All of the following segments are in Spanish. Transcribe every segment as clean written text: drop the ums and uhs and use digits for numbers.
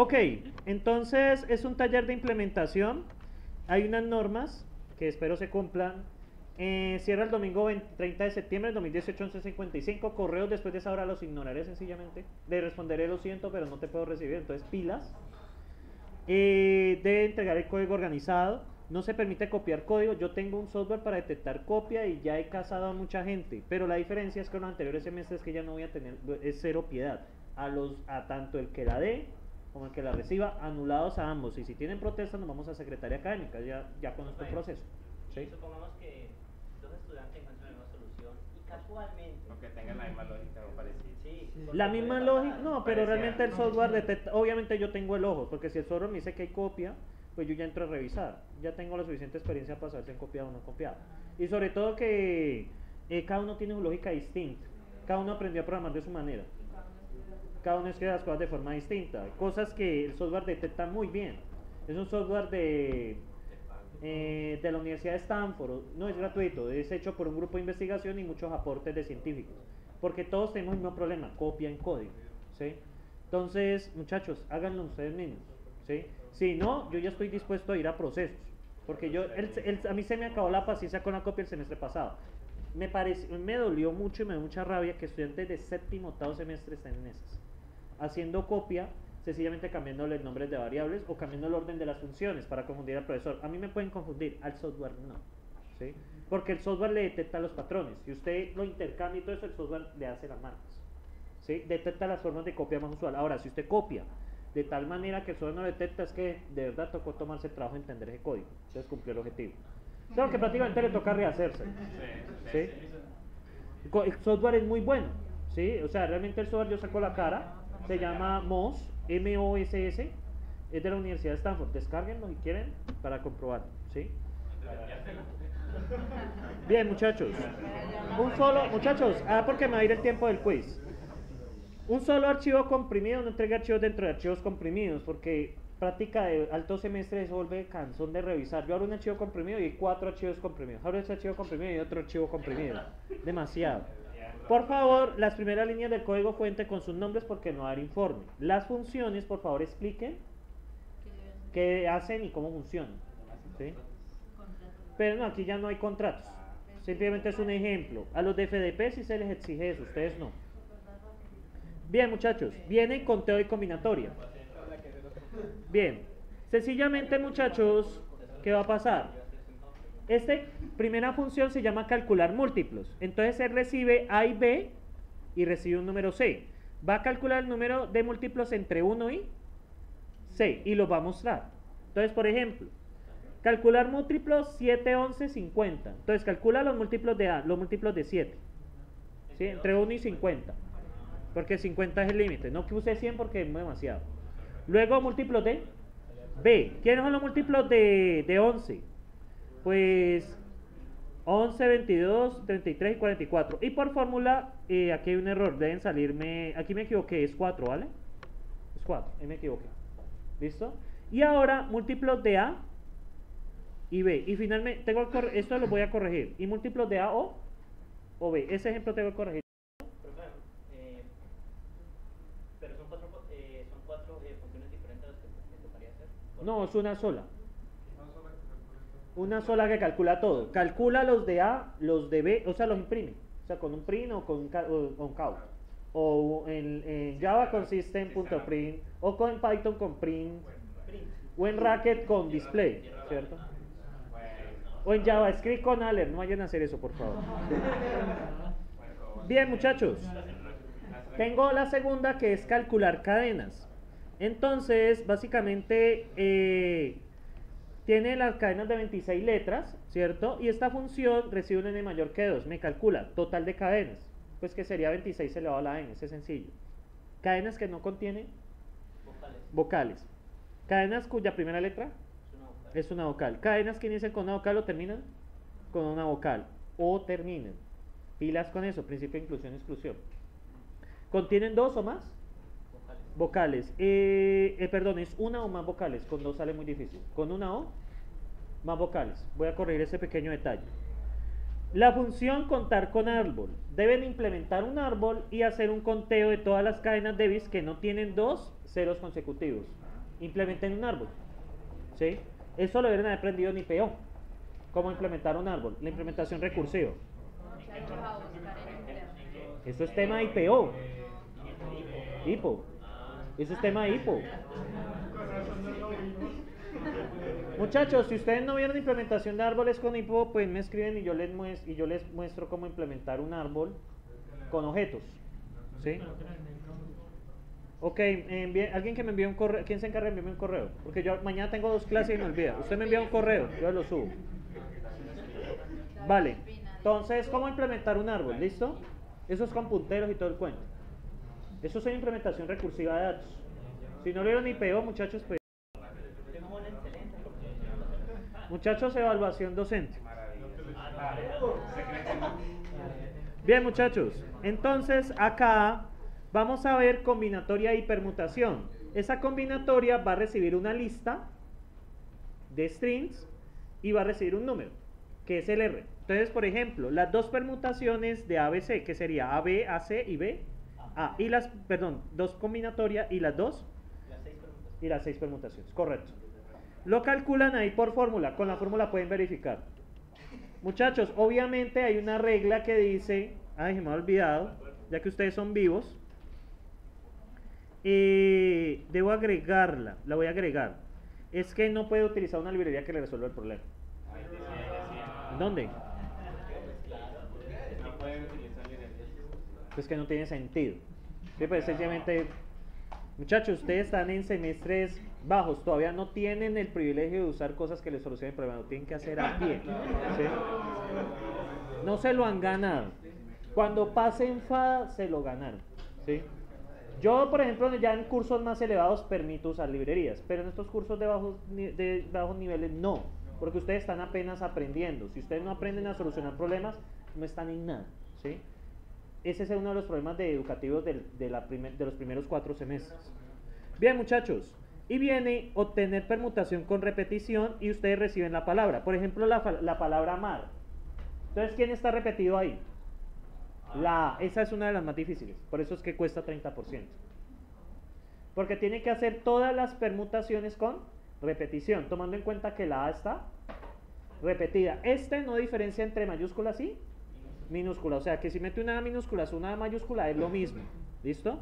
Ok, entonces es un taller de implementación. Hay unas normas que espero se cumplan. Cierra el domingo 30 de septiembre del 2018, 11:55. Correos después de esa hora los ignoraré sencillamente. Le responderé, lo siento, pero no te puedo recibir. Entonces, pilas. Debe entregar el código organizado. No se permite copiar código. Yo tengo un software para detectar copia y ya he casado a mucha gente. Pero la diferencia es que en los anteriores semestres que ya no voy a tener, es cero piedad. A tanto el que la dé como el que la reciba, anulados a ambos. Y si tienen protestas, nos vamos a secretaria académica. Ya conozco el proceso. ¿Sí? Supongamos que dos estudiantes encuentran la misma solución y casualmente. Aunque tengan la misma lógica o parecida. Sí, La misma lógica, no, pero realmente el software detecta, obviamente yo tengo el ojo, porque si el software me dice que hay copia, pues yo ya entro a revisar, ya tengo la suficiente experiencia para saber si han copiado o no copiado. Y sobre todo que cada uno tiene su lógica distinta, cada uno aprendió a programar de su manera, cada uno escribe las cosas de forma distinta, cosas que el software detecta muy bien. Es un software de la Universidad de Stanford, no es gratuito, es hecho por un grupo de investigación y muchos aportes de científicos. Porque todos tenemos el mismo problema, copia en código, ¿sí? Entonces, muchachos, háganlo ustedes mismos, ¿sí? Si no, yo ya estoy dispuesto a ir a procesos, porque a mí se me acabó la paciencia con la copia el semestre pasado. Me dolió mucho y me dio mucha rabia que estudiantes de séptimo, octavo semestre estén en esas, haciendo copia, sencillamente cambiándole nombres de variables o cambiando el orden de las funciones para confundir al profesor. A mí me pueden confundir, al software no, ¿sí? Porque el software le detecta los patrones. Si usted lo intercambia y todo eso, el software le hace las marcas, ¿sí? Detecta las formas de copia más usual. Ahora, si usted copia de tal manera que el software no lo detecta, es que de verdad tocó tomarse el trabajo de entender ese código. Entonces cumplió el objetivo. Claro que prácticamente le toca rehacerse, ¿sí? El software es muy bueno, ¿sí? O sea, realmente el software yo saco la cara, se llama MOSS, M-O-S-S, es de la Universidad de Stanford. Descárguenlo si quieren para comprobarlo, ¿sí? Bien, muchachos. Muchachos, porque me va a ir el tiempo del quiz. Un solo archivo comprimido, no entrega archivos dentro de archivos comprimidos, porque práctica de alto semestre se vuelve cansón de revisar. Yo abro un archivo comprimido y hay 4 archivos comprimidos. Abro ese archivo comprimido y otro archivo comprimido. Demasiado. Por favor, las primeras líneas del código fuente con sus nombres porque no va a haber informe. Las funciones, por favor, expliquen qué hacen y cómo funcionan, ¿sí? Pero no, aquí ya no hay contratos. Simplemente es un ejemplo. A los de FDP sí se les exige eso, ustedes no. Bien, muchachos, viene conteo y combinatoria. Bien, sencillamente, muchachos, ¿qué va a pasar? Esta primera función se llama calcular múltiplos. Entonces él recibe A y B y recibe un número C. Va a calcular el número de múltiplos entre 1 y C y los va a mostrar. Entonces, por ejemplo, calcular múltiplos 7, 11, 50. Entonces calcula los múltiplos de A, los múltiplos de 7. ¿Sí? Entre 1 y 50. Porque 50 es el límite. No que use 100 porque es demasiado. Luego múltiplos de B. ¿Quiénes son los múltiplos de 11? Pues 11, 22, 33 y 44. Y por fórmula, aquí hay un error. Deben salirme, aquí me equivoqué, es 4, ¿vale? Es 4, ahí me equivoqué. ¿Listo? Y ahora múltiplos de A y B. Y finalmente, esto lo voy a corregir. Y múltiplos de A o B. Ese ejemplo tengo que corregir. Pero son cuatro funciones diferentes a las que tocaría hacer. No, es una sola. Una sola que calcula todo. Calcula los de A, los de B, o sea, los imprime. O sea, con un print o con un count. O en Java con system.print, o con Python con print, o en Racket con display, ¿cierto? O en JavaScript con alert. No vayan a hacer eso, por favor. Bien, muchachos. Tengo la segunda, que es calcular cadenas. Entonces, básicamente, tiene las cadenas de 26 letras, ¿cierto? Y esta función recibe un n mayor que 2. Me calcula total de cadenas. Pues que sería 26 elevado a la n. Ese es sencillo. Cadenas que no contienen vocales. Cadenas cuya primera letra es una vocal. Cadenas que inician con una vocal o terminan con una vocal. O terminan. Pilas con eso. Principio de inclusión y exclusión. ¿Contienen 2 o más? Vocales. Perdón, es una o más vocales. Con 2 sale muy difícil. Con una o más vocales. Voy a corregir ese pequeño detalle. La función contar con árbol. Deben implementar un árbol y hacer un conteo de todas las cadenas de bits que no tienen 2 ceros consecutivos. implementen un árbol. ¿Sí? Eso lo deben haber aprendido en IPO. Cómo implementar un árbol, la implementación recursiva. Muchachos, a buscar en empleo. Eso es tema de IPO. IPO. Eso es tema de IPO. Muchachos, si ustedes no vieron implementación de árboles con IPO, pues me escriben y yo les muestro cómo implementar un árbol con objetos. ¿Sí? Ok, alguien que me envíe un correo. ¿Quién se encarga de enviarme un correo? Porque yo mañana tengo 2 clases y me olvida. Usted me envía un correo, yo lo subo. Vale, entonces, ¿cómo implementar un árbol? ¿Listo? Eso es con punteros y todo el cuento. Eso es una implementación recursiva de datos. Si no lo vieron IPO, muchachos, pues... Muchachos, evaluación docente. Bien, muchachos. Entonces, acá vamos a ver combinatoria y permutación. Esa combinatoria va a recibir una lista de strings y va a recibir un número, que es el R. Entonces, por ejemplo, las 2 permutaciones de ABC, que sería AB, AC y B, y las, perdón, 2 combinatorias y las 2 y las 6 permutaciones, correcto. Lo calculan ahí por fórmula, con la fórmula pueden verificar. Muchachos, obviamente hay una regla que dice, ay, se me ha olvidado, ya que ustedes son vivos, debo agregarla, la voy a agregar. Es que no puede utilizar una librería que le resuelva el problema. ¿Dónde? Pues que no tiene sentido. Sí, pues sencillamente, muchachos, ustedes están en semestres bajos, todavía no tienen el privilegio de usar cosas que les solucionen el problema, lo tienen que hacer a pie. ¿Sí? No se lo han ganado. Cuando pasen FADA, se lo ganaron. ¿Sí? Yo, por ejemplo, ya en cursos más elevados permito usar librerías, pero en estos cursos de bajos niveles no, porque ustedes están apenas aprendiendo. Si ustedes no aprenden a solucionar problemas, no están en nada. ¿Sí? Ese es uno de los problemas educativos de los primeros 4 semestres. Bien, muchachos, y viene obtener permutación con repetición y ustedes reciben la palabra. Por ejemplo, la palabra mar. Entonces, ¿quién está repetido ahí? La A. Esa es una de las más difíciles, por eso es que cuesta 30%. Porque tiene que hacer todas las permutaciones con repetición, tomando en cuenta que la A está repetida. Este no diferencia entre mayúsculas y minúscula, o sea que si mete una A minúscula o una A mayúscula es lo mismo. ¿Listo?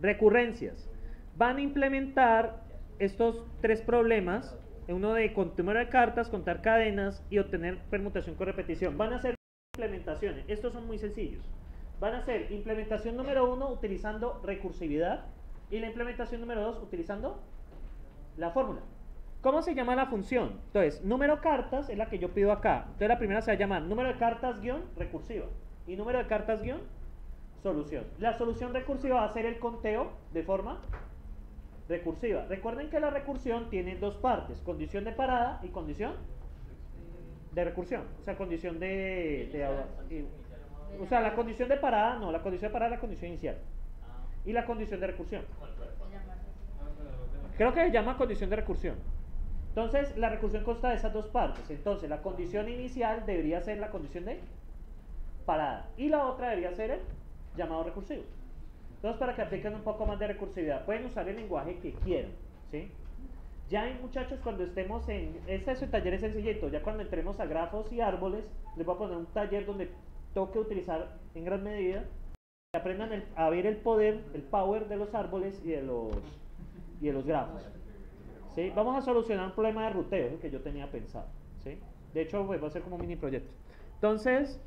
Recurrencias. Van a implementar estos 3 problemas, uno de número de cartas, contar cadenas y obtener permutación con repetición. Van a hacer implementaciones, estos son muy sencillos. Van a hacer implementación número 1 utilizando recursividad y la implementación número 2 utilizando la fórmula. ¿Cómo se llama la función? Entonces, número cartas es la que yo pido acá. Entonces la primera se va a llamar número de cartas guión recursiva y número de cartas guión solución. La solución recursiva va a ser el conteo de forma recursiva. Recuerden que la recursión tiene 2 partes, condición de parada y condición de recursión. O sea, condición o sea, la condición de parada, no, la condición de parada es la condición inicial. Y la condición de recursión. Creo que se llama condición de recursión. Entonces, la recursión consta de esas 2 partes. Entonces, la condición inicial debería ser la condición de parada. Y la otra debería ser el llamado recursivo. Entonces, para que apliquen un poco más de recursividad, pueden usar el lenguaje que quieran. ¿Sí? Ya, muchachos, cuando estemos en... Este es un taller sencillito. Ya cuando entremos a grafos y árboles, les voy a poner un taller donde toque utilizar en gran medida, que aprendan a ver el poder, el power de los árboles y de los grafos. ¿Sí? Vamos a solucionar un problema de ruteo, el que yo tenía pensado. ¿Sí? De hecho, pues, va a ser como un mini proyecto. Entonces,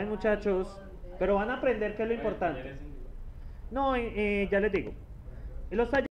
muchachos, pero van a aprender qué es lo importante. No, ya les digo. Los talleres